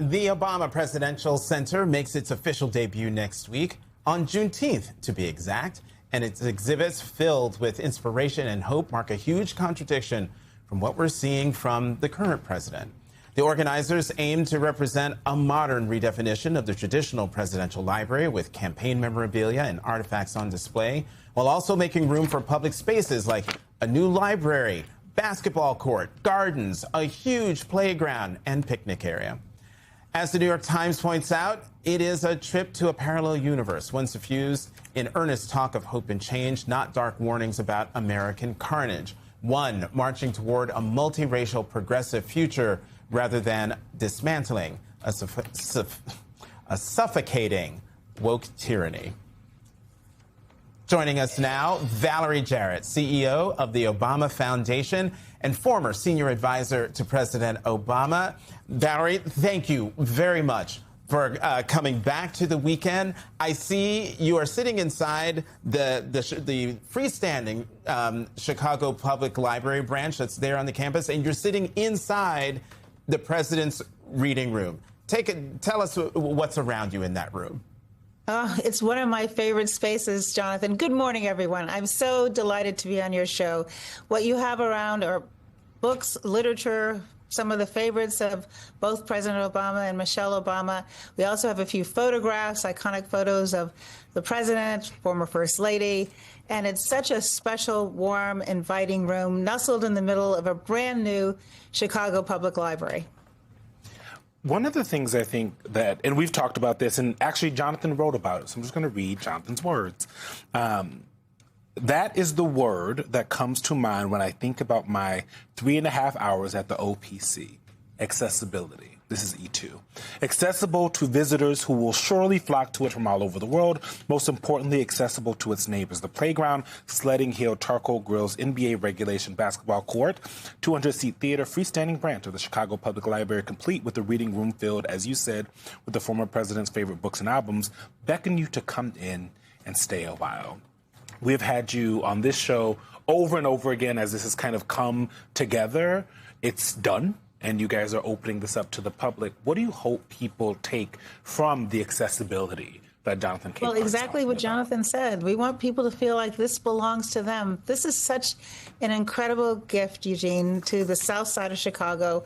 The Obama Presidential Center makes its official debut next week, on Juneteenth to be exact, and its exhibits filled with inspiration and hope mark a huge contradiction from what we're seeing from the current president. The organizers aim to represent a modern redefinition of the traditional presidential library with campaign memorabilia and artifacts on display, while also making room for public spaces like a new library, basketball court, gardens, a huge playground, and picnic area. As the New York Times points out, it is a trip to a parallel universe, one suffused in earnest talk of hope and change, not dark warnings about American carnage. One marching toward a multiracial progressive future rather than dismantling a suffocating woke tyranny. Joining us now, Valerie Jarrett, CEO of the Obama Foundation and former senior advisor to President Obama. Valerie, thank you very much for coming back to the weekend. I see you are sitting inside the freestanding Chicago Public Library branch that's there on the campus, and you're sitting inside the president's reading room. Tell us what's around you in that room. It's one of my favorite spaces, Jonathan. Good morning, everyone. I'm so delighted to be on your show. What you have around are books, literature, some of the favorites of both President Obama and Michelle Obama. We also have a few photographs, iconic photos of the president, former First Lady. And it's such a special, warm, inviting room nestled in the middle of a brand new Chicago Public Library. One of the things I think that, and we've talked about this, and actually Jonathan wrote about it, so I'm just going to read Jonathan's words. That is the word that comes to mind when I think about my 3.5 hours at the OPC, accessibility. This is E2. Accessible to visitors who will surely flock to it from all over the world. Most importantly, accessible to its neighbors. The playground, sledding hill, charcoal grills, NBA regulation basketball court, 200-seat theater, freestanding branch of the Chicago Public Library, complete with a reading room filled, as you said, with the former president's favorite books and albums, beckon you to come in and stay a while. We've had you on this show over and over again as this has kind of come together. It's done. And you guys are opening this up to the public. What do you hope people take from the accessibility that Jonathan Capehart? Well, exactly what Jonathan said. We want people to feel like this belongs to them. This is such an incredible gift, Eugene, to the south side of Chicago.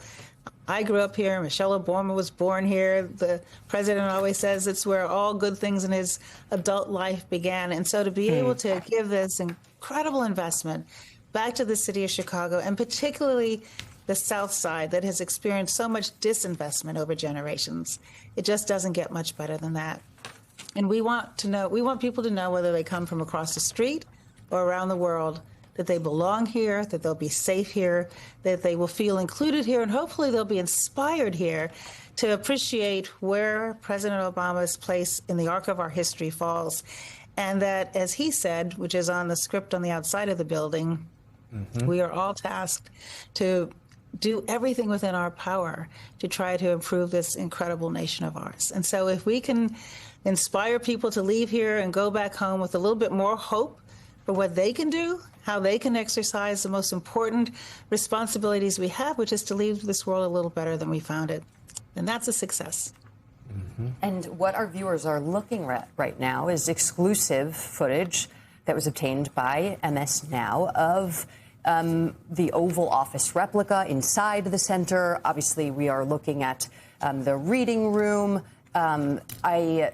I grew up here. Michelle Obama was born here. The president always says it's where all good things in his adult life began. And so to be able to give this incredible investment back to the city of Chicago, and particularly the South Side that has experienced so much disinvestment over generations. It just doesn't get much better than that. And we want people to know, whether they come from across the street or around the world, that they belong here, that they'll be safe here, that they will feel included here, and hopefully they'll be inspired here to appreciate where President Obama's place in the arc of our history falls. And that, as he said, which is on the script on the outside of the building, we are all tasked to do everything within our power to try to improve this incredible nation of ours. And so if we can inspire people to leave here and go back home with a little bit more hope for what they can do, how they can exercise the most important responsibilities we have, which is to leave this world a little better than we found it, then that's a success. And what our viewers are looking at right now is exclusive footage that was obtained by MS Now of the Oval Office replica inside the center. Obviously, we are looking at the reading room. I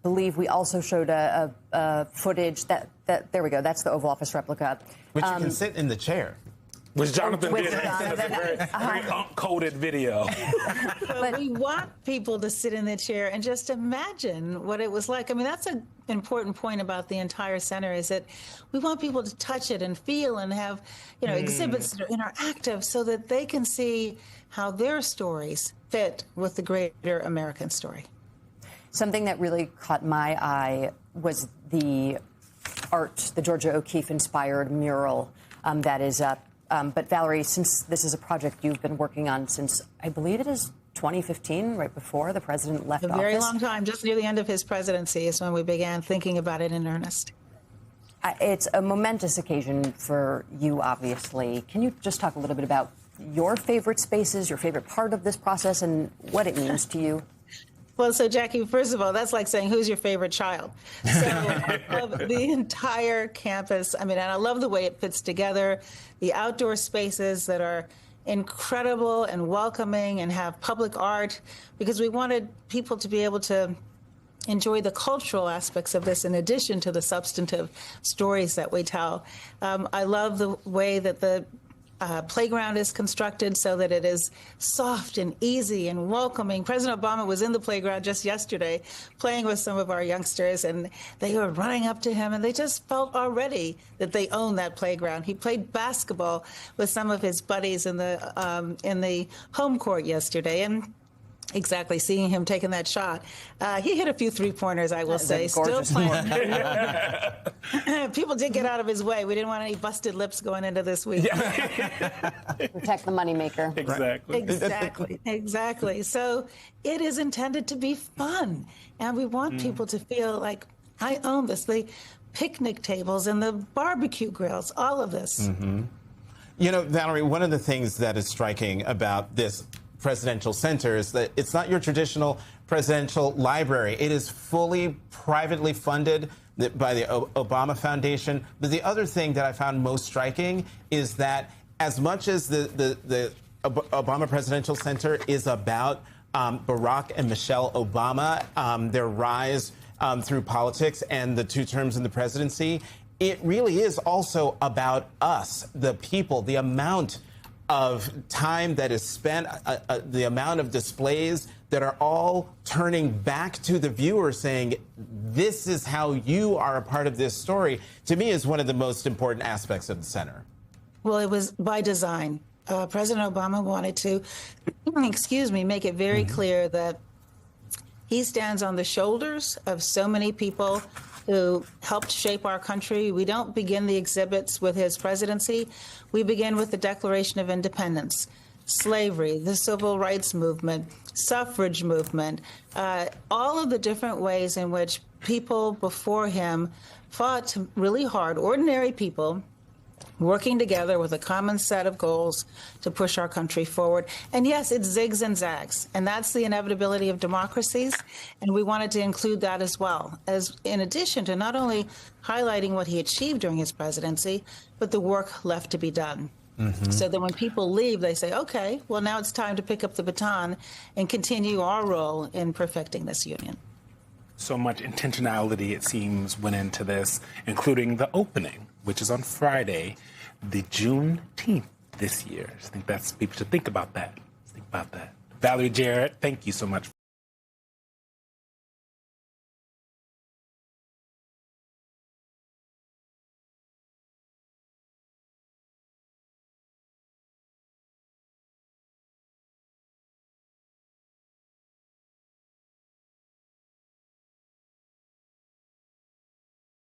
believe we also showed a footage that there we go. That's the Oval Office replica. Which you can sit in the chair. Which Jonathan did. Jonathan. That's a very coded video. But we want people to sit in the chair and just imagine what it was like. I mean, that's an important point about the entire center, is that we want people to touch it and feel and have, exhibits that are interactive so that they can see how their stories fit with the greater American story. Something that really caught my eye was the art, the Georgia O'Keeffe-inspired mural that is up. But Valerie, since this is a project you've been working on since, I believe it is 2015, right before the president left office. A very long time, just near the end of his presidency is when we began thinking about it in earnest. It's a momentous occasion for you, obviously. Can you just talk a little bit about your favorite spaces, your favorite part of this process, and what it means to you? Well, so Jackie, first of all, that's like saying, who's your favorite child? So I love the entire campus. I mean, and I love the way it fits together, the outdoor spaces that are incredible and welcoming and have public art, because we wanted people to be able to enjoy the cultural aspects of this in addition to the substantive stories that we tell. I love the way that the playground is constructed so that it is soft and easy and welcoming. President Obama was in the playground just yesterday playing with some of our youngsters, and they were running up to him, and they just felt already that they owned that playground. He played basketball with some of his buddies in the home court yesterday, and exactly, seeing him taking that shot. He hit a few three-pointers, I will say. Still playing. People did get out of his way. We didn't want any busted lips going into this week. Protect the moneymaker. Exactly. Exactly. So it is intended to be fun. And we want people to feel like, I own this. The picnic tables and the barbecue grills, all of this. You know, Valerie, one of the things that is striking about this presidential center is that it's not your traditional presidential library. It is fully privately funded by the Obama Foundation. But the other thing that I found most striking is that as much as the Obama Presidential Center is about Barack and Michelle Obama, their rise through politics and the 2 terms in the presidency, it really is also about us, the people, the amount of time that is spent, the amount of displays that are all turning back to the viewer saying, this is how you are a part of this story, to me is one of the most important aspects of the center. Well, it was by design. President Obama wanted to, make it very clear that he stands on the shoulders of so many people who helped shape our country. We don't begin the exhibits with his presidency. We begin with the Declaration of Independence, slavery, the civil rights movement, suffrage movement, all of the different ways in which people before him fought really hard, ordinary people, working together with a common set of goals to push our country forward. And yes, it zigs and zags, and that's the inevitability of democracies. And we wanted to include that as well, as in addition to not only highlighting what he achieved during his presidency, but the work left to be done. So that when people leave, they say, okay, well, now it's time to pick up the baton and continue our role in perfecting this union. So much intentionality, it seems, went into this, including the opening, which is on Friday, the Juneteenth this year. I think that's people should think about that. Valerie Jarrett, thank you so much.